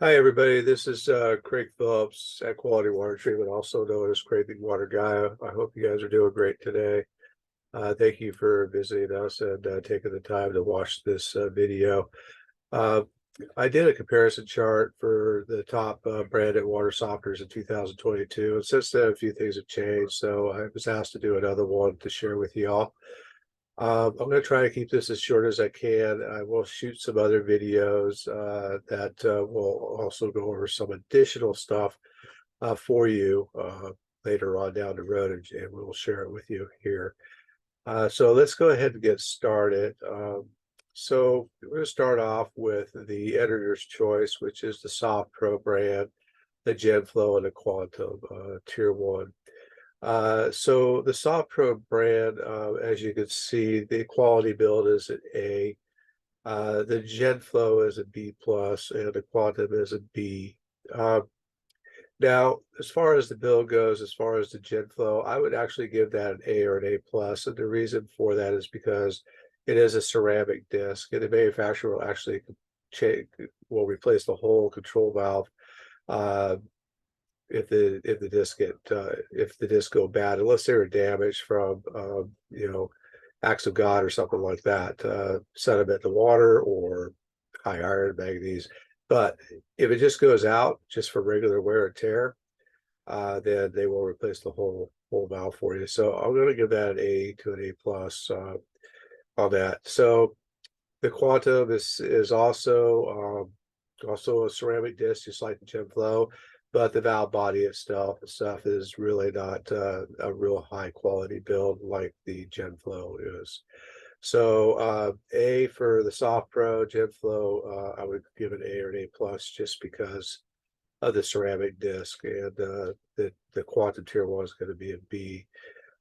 Hi, everybody. This is Craig Phillips at Quality Water Treatment, also known as Craig the Water Guy. I hope you guys are doing great today. Thank you for visiting us and taking the time to watch this video. Uh, I did a comparison chart for the top branded water softeners in 2022, and since then, a few things have changed. So I was asked to do another one to share with you all. I'm going to try to keep this as short as I can. I will shoot some other videos that will also go over some additional stuff for you later on down the road, and we'll share it with you here. So let's go ahead and get started. So we're going to start off with the editor's choice, which is the Soft Pro brand, the GenFlow, and the Quantum Tier 1. So the Soft Pro brand, as you can see, the quality build is an A. The GenFlow is a B plus, and the Quantum is a B. Uh, Now, as far as the build goes, as far as the GenFlow, I would actually give that an A or an A plus, and the reason for that is because it is a ceramic disc, and the manufacturer will actually change, will replace the whole control valve. Uh, if the disc go bad, unless they were damaged from acts of God or something like that, sediment in the water or high iron, manganese. But if it just goes out just for regular wear and tear, then they will replace the whole valve for you. So I'm going to give that an A to an A plus on that. So the Quantum is also a ceramic disc, just like the GenFlow, but the valve body itself and stuff is really not a real high quality build like the GenFlow is. So A for the Soft Pro GenFlow, I would give an A or an A plus just because of the ceramic disc, and the Quantum Tier 1 is going to be a B.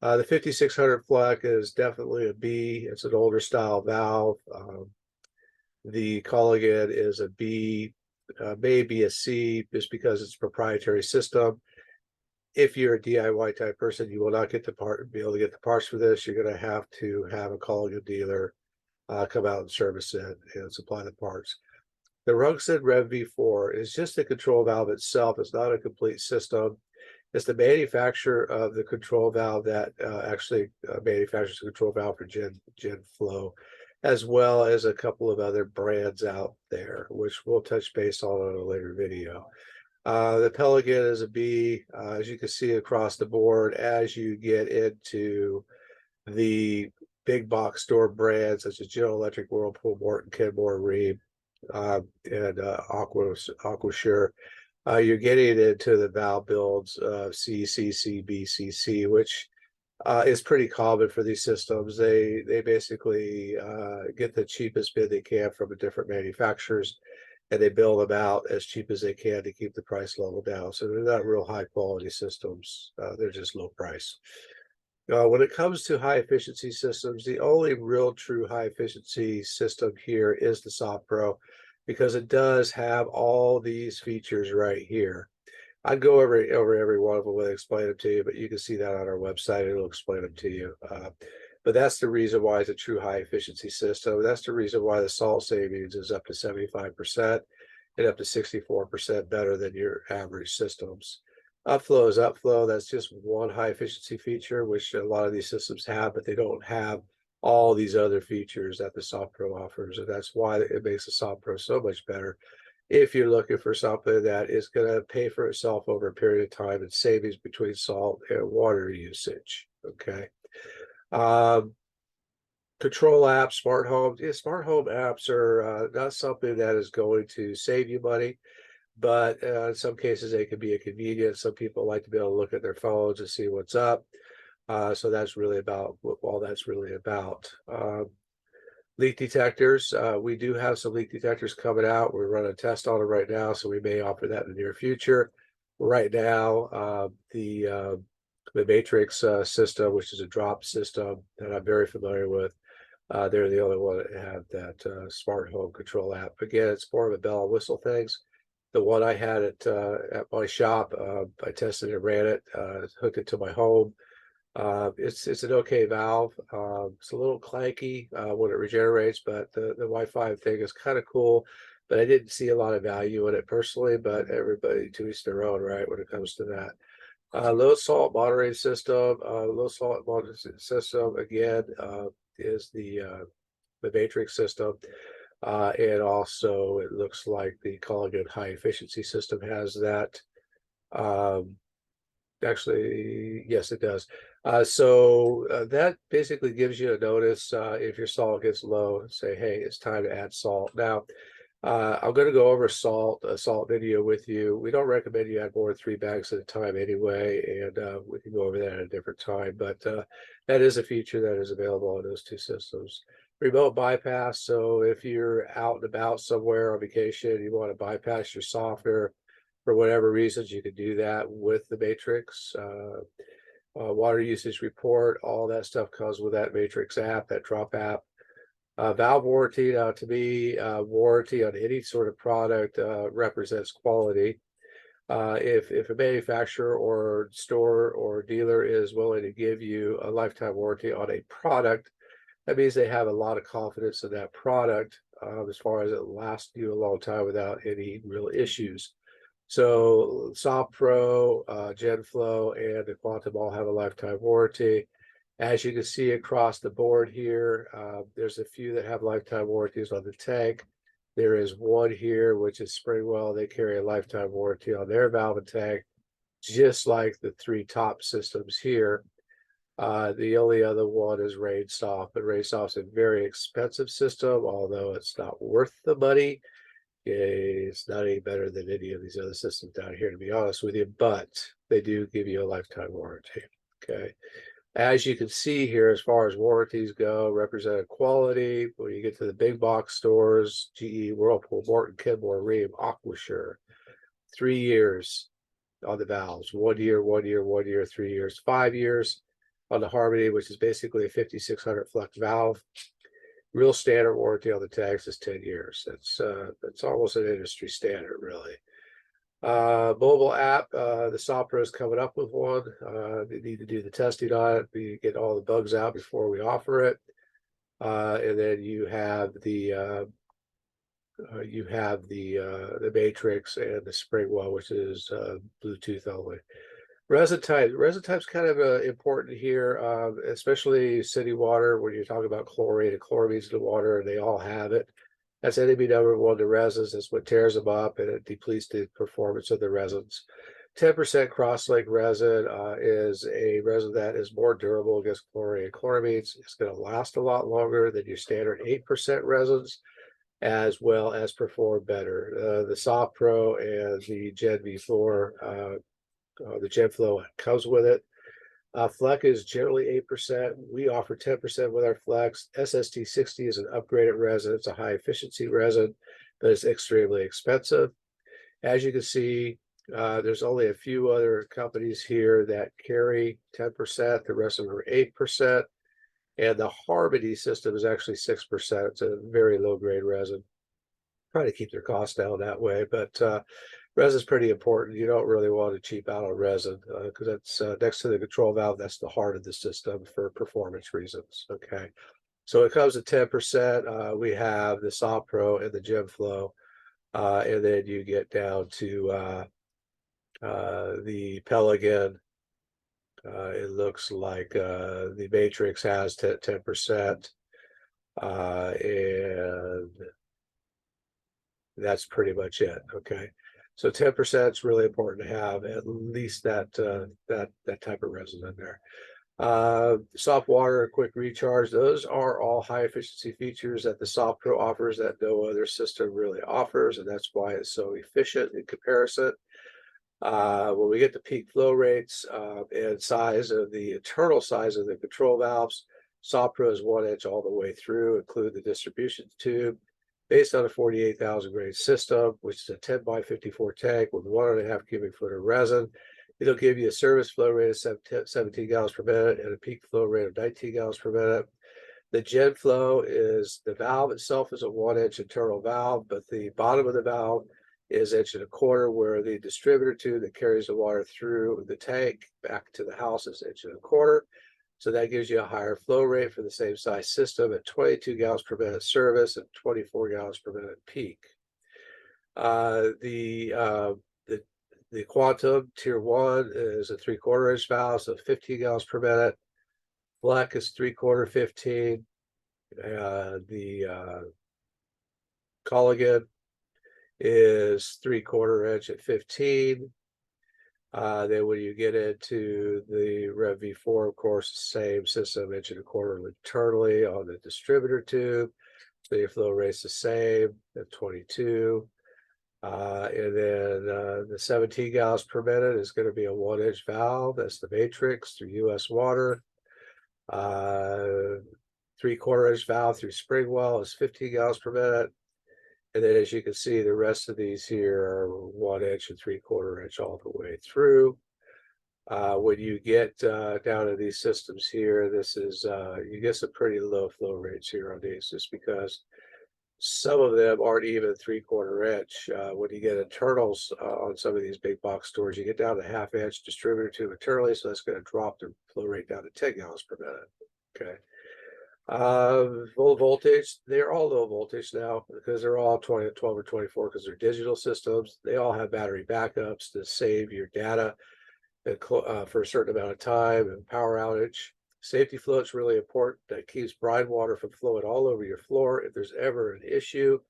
The 5600 Fleck is definitely a B. It's an older style valve. The Culligan is a B, maybe a C, just because it's a proprietary system. If you're a DIY type person, you will not be able to get the parts for this. You're going to have a Culligan dealer come out and service it and supply the parts. The Rugson Rev V4 is just the control valve itself. It's not a complete system. It's the manufacturer of the control valve that actually manufactures the control valve for GenFlow, as well as a couple of other brands out there, which we'll touch base on in a later video. The Pelican is a B, as you can see across the board. As you get into the big box store brands such as General Electric, Whirlpool, Morton, Kenmore, Reed, and Aquasure, you're getting into the valve builds of C, C, C, B, C, C, which is pretty common for these systems. They basically get the cheapest bid they can from the different manufacturers, and they build them out as cheap as they can to keep the price level down. So they're not real high quality systems. They're just low price. When it comes to high efficiency systems, the only real true high efficiency system here is the Soft Pro, because it does have all these features right here. I'd go over every one of them and explain them to you, but you can see that on our website. It'll explain them to you. But that's the reason why it's a true high efficiency system. That's the reason why the salt savings is up to 75% and up to 64% better than your average systems. Upflow is upflow. That's just one high efficiency feature, which a lot of these systems have, but they don't have all these other features that the Soft Pro offers. And that's why it makes the Soft Pro so much better if you're looking for something that is going to pay for itself over a period of time and savings between salt and water usage. Okay. Um, Control apps, smart homes. Yeah, smart home apps are not something that is going to save you money, but in some cases they can be a convenience. Some people like to be able to look at their phones and see what's up. So that's really about what all that's really about. Leak detectors. We do have some leak detectors coming out. We're running a test on them right now, so we may offer that in the near future. Right now, the Matrix system, which is a drop system that I'm very familiar with, they're the only one that have that smart home control app. Again, it's more of a bell and whistle things. The one I had at my shop, I tested and ran it, hooked it to my home. It's an okay valve. It's a little clanky when it regenerates, but the Wi-Fi thing is kind of cool. but I didn't see a lot of value in it personally, but everybody to each their own, right, when it comes to that. Low salt moderating system, low salt moderating system again is the matrix system. And also it looks like the Culligan high efficiency system has that. Um, Actually, yes, it does. That basically gives you a notice if your salt gets low, say, hey, it's time to add salt. Now, I'm going to go over a salt video with you. We don't recommend you add more than 3 bags at a time anyway, and we can go over that at a different time. But that is a feature that is available on those two systems. Remote bypass. So if you're out and about somewhere on vacation, you want to bypass your softener for whatever reasons, you can do that with the matrix. Water usage report, all that stuff comes with that matrix app, that drop app. Valve warranty, now to me, warranty on any sort of product represents quality. If a manufacturer or store or dealer is willing to give you a lifetime warranty on a product, that means they have a lot of confidence in that product as far as it lasts you a long time without any real issues. So SoftPro, GenFlow, and the Quantum all have a lifetime warranty. As you can see across the board here, there's a few that have lifetime warranties on the tank. There is one here, which is Springwell. They carry a lifetime warranty on their valve and tank, just like the 3 top systems here. The only other one is RainSoft, but RainSoft's a very expensive system, although it's not worth the money. It's not any better than any of these other systems down here, to be honest with you, but they do give you a lifetime warranty. Okay. As you can see here, as far as warranties go, represented quality, when you get to the big box stores, GE, Whirlpool, Morton, Kenmore, Rheem, Aquasure, 3 years on the valves, 1 year, 1 year, 1 year, 3 years, 5 years on the Harmony, which is basically a 5600 flex valve. Real standard warranty on the tanks is 10 years. That's almost an industry standard, really. Mobile app, the Sopra is coming up with one. They need to do the testing on it. We get all the bugs out before we offer it. And then you have the Matrix and the Springwell, which is Bluetooth only. Resin type's kind of important here, especially city water when you're talking about chlorine and chloramines in the water, and they all have it. That's enemy number one to resins. That's what tears them up and it depletes the performance of the resins. 10% cross-link resin is a resin that is more durable against chlorine and chloramines. It's going to last a lot longer than your standard 8% resins, as well as perform better. The Soft Pro and the Gen V4, the GenFlow comes with it. Fleck is generally 8%. We offer 10% with our Flex. SST 60 is an upgraded resin. It's a high efficiency resin, but it's extremely expensive. As you can see, there's only a few other companies here that carry 10%. The rest of them are 8%. And the Harmony system is actually 6%. It's a very low grade resin. Try to keep their costs down that way, but resin's pretty important. You don't really want to cheap out on resin because that's next to the control valve. That's the heart of the system for performance reasons. Okay, so it comes at 10%. We have the Soft Pro and the GenFlow, and then you get down to the Pelican. It looks like the Matrix has 10%, and that's pretty much it. Okay, so 10% is really important to have at least that type of resin in there. Soft water, quick recharge, those are all high efficiency features that the Soft Pro offers that no other system really offers, and that's why it's so efficient in comparison. When we get to peak flow rates and size of the internal size of the control valves, Soft Pro is 1 inch all the way through, include the distribution tube. Based on a 48,000 grain system, which is a 10 by 54 tank with 1.5 cubic foot of resin, it'll give you a service flow rate of 17 gallons per minute and a peak flow rate of 19 gallons per minute. The GenFlow is the valve itself is a 1 inch internal valve, but the bottom of the valve is 1.25 inches, where the distributor tube that carries the water through the tank back to the house is 1.25 inches. So that gives you a higher flow rate for the same size system at 22 gallons per minute service and 24 gallons per minute peak. The the Quantum Tier 1 is a 3/4 inch valve, so 15 gallons per minute. Black is 3/4 15. The Culligan is 3/4 inch at 15. Then when you get into the Rev V4, of course, same system, 1.25 inch internally on the distributor tube. So your flow rate's the same at 22. And then the 17 gallons per minute is going to be a 1 inch valve. That's the matrix through US water. 3/4 inch valve through spring well is 15 gallons per minute. And then as you can see, the rest of these here are 1 inch and 3/4 inch all the way through. When you get down to these systems here, this is you get some pretty low flow rates here on these, just because some of them aren't even 3/4 inch. When you get internals on some of these big box stores, you get down to 1/2 inch distributor tube internally, so that's going to drop the flow rate down to 10 gallons per minute. Okay. Low voltage, they're all low voltage now because they're all 12 or 24 because they're digital systems. They all have battery backups to save your data for a certain amount of time and power outage. Safety flow is really important. That keeps brine water from flowing all over your floor if there's ever an issue.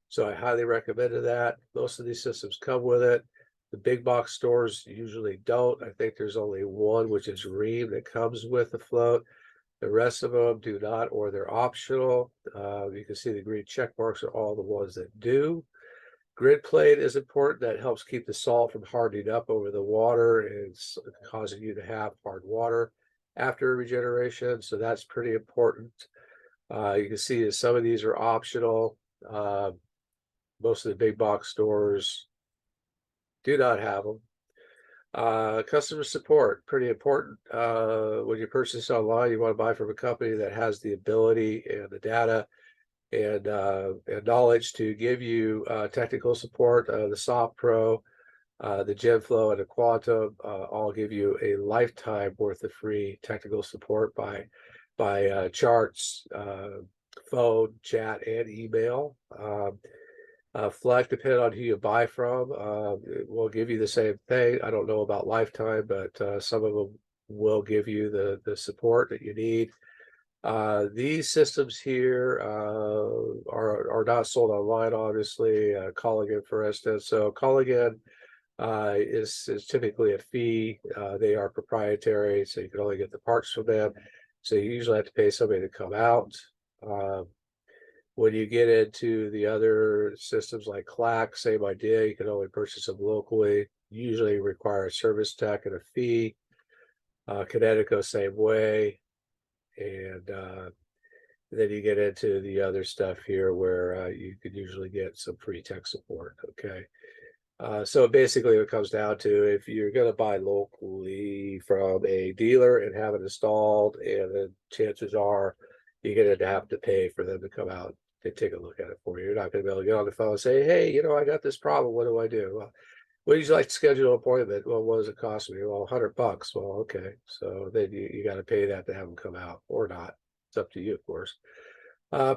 So I highly recommend that. Most of these systems come with it. The big box stores usually don't. I think there's only one, which is Ream, that comes with the float. The rest of them do not, or they're optional. You can see the green check marks are all the ones that do. Grid plate is important. That helps keep the salt from hardening up over the water and causing you to have hard water after regeneration. So that's pretty important. You can see that some of these are optional. Most of the big box stores do not have them. Customer support, pretty important. When you purchase online, you want to buy from a company that has the ability and the data and knowledge to give you technical support. The Soft Pro, the GenFlow, and the Quantum all give you a lifetime worth of free technical support by charts, phone, chat, and email. Fleck, depending on who you buy from, will give you the same thing. I don't know about lifetime, but some of them will give you the support that you need. These systems here are not sold online, obviously. Culligan, for instance. So Culligan is typically a fee. They are proprietary, so you can only get the parts from them. So you usually have to pay somebody to come out. When you get into the other systems like Clack, same idea. You can only purchase them locally. Usually require a service tech and a fee. Connecticut, same way. And then you get into the other stuff here where you could usually get some free tech support. Okay. So basically it comes down to, if you're going to buy locally from a dealer and have it installed, and then chances are you're going to have to pay for them to come out to take a look at it for you. You're not going to be able to get on the phone and say, hey, I got this problem. What do I do? Well, would you like to schedule an appointment? Well, what does it cost me? Well, $100. Well, okay. So then you got to pay that to have them come out, or not. It's up to you, of course.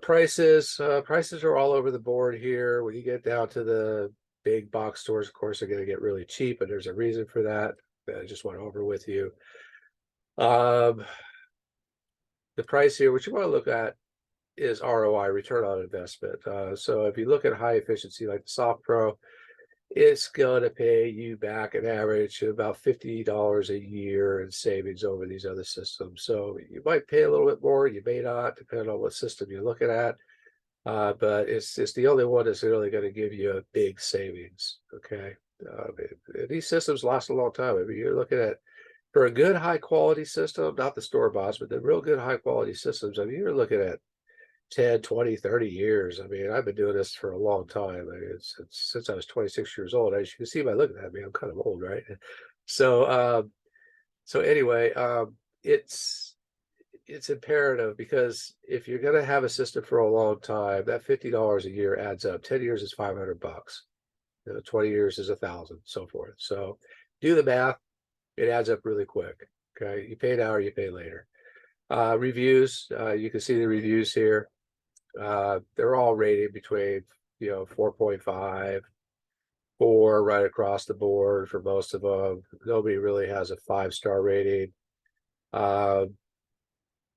Prices are all over the board here. When you get down to the big box stores, of course, they're going to get really cheap, and there's a reason for that I just went over with you. The price here, what you want to look at, is ROI, return on investment. So if you look at high efficiency like the Soft Pro, it's going to pay you back an average of about $50 a year in savings over these other systems. So you might pay a little bit more, you may not, depending on what system you're looking at. But it's the only one that's really going to give you a big savings. Okay. These systems last a long time. I mean, you're looking at, for a good high quality system, not the store boss, but the real good high quality systems, I mean, you're looking at 10, 20, 30 years. I mean, I've been doing this for a long time. I mean, it's since I was 26 years old. As you can see by looking at me, I'm kind of old, right? So, anyway, it's imperative, because if you're going to have a system for a long time, that $50 a year adds up. 10 years is $500. 20 years is 1,000, so forth. So do the math. It adds up really quick. Okay. You pay now or you pay later. Reviews, you can see the reviews here. They're all rated between 4.5 4 right across the board for most of them. Nobody really has a 5-star rating. The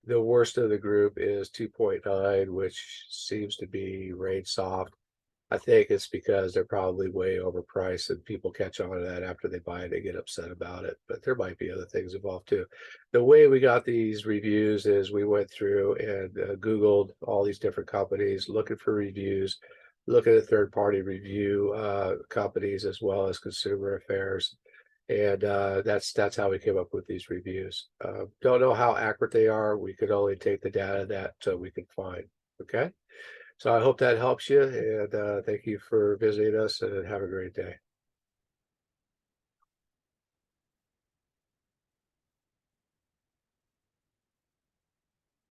worst of the group is 2.9, which seems to be rated soft. I think it's because they're probably way overpriced and people catch on to that after they buy it, they get upset about it. But there might be other things involved too. The way we got these reviews is we went through and Googled all these different companies, looking for reviews, looking at third-party review companies as well as consumer affairs. And that's how we came up with these reviews. Don't know how accurate they are. We could only take the data that we could find. Okay. So I hope that helps you, and thank you for visiting us, and have a great day.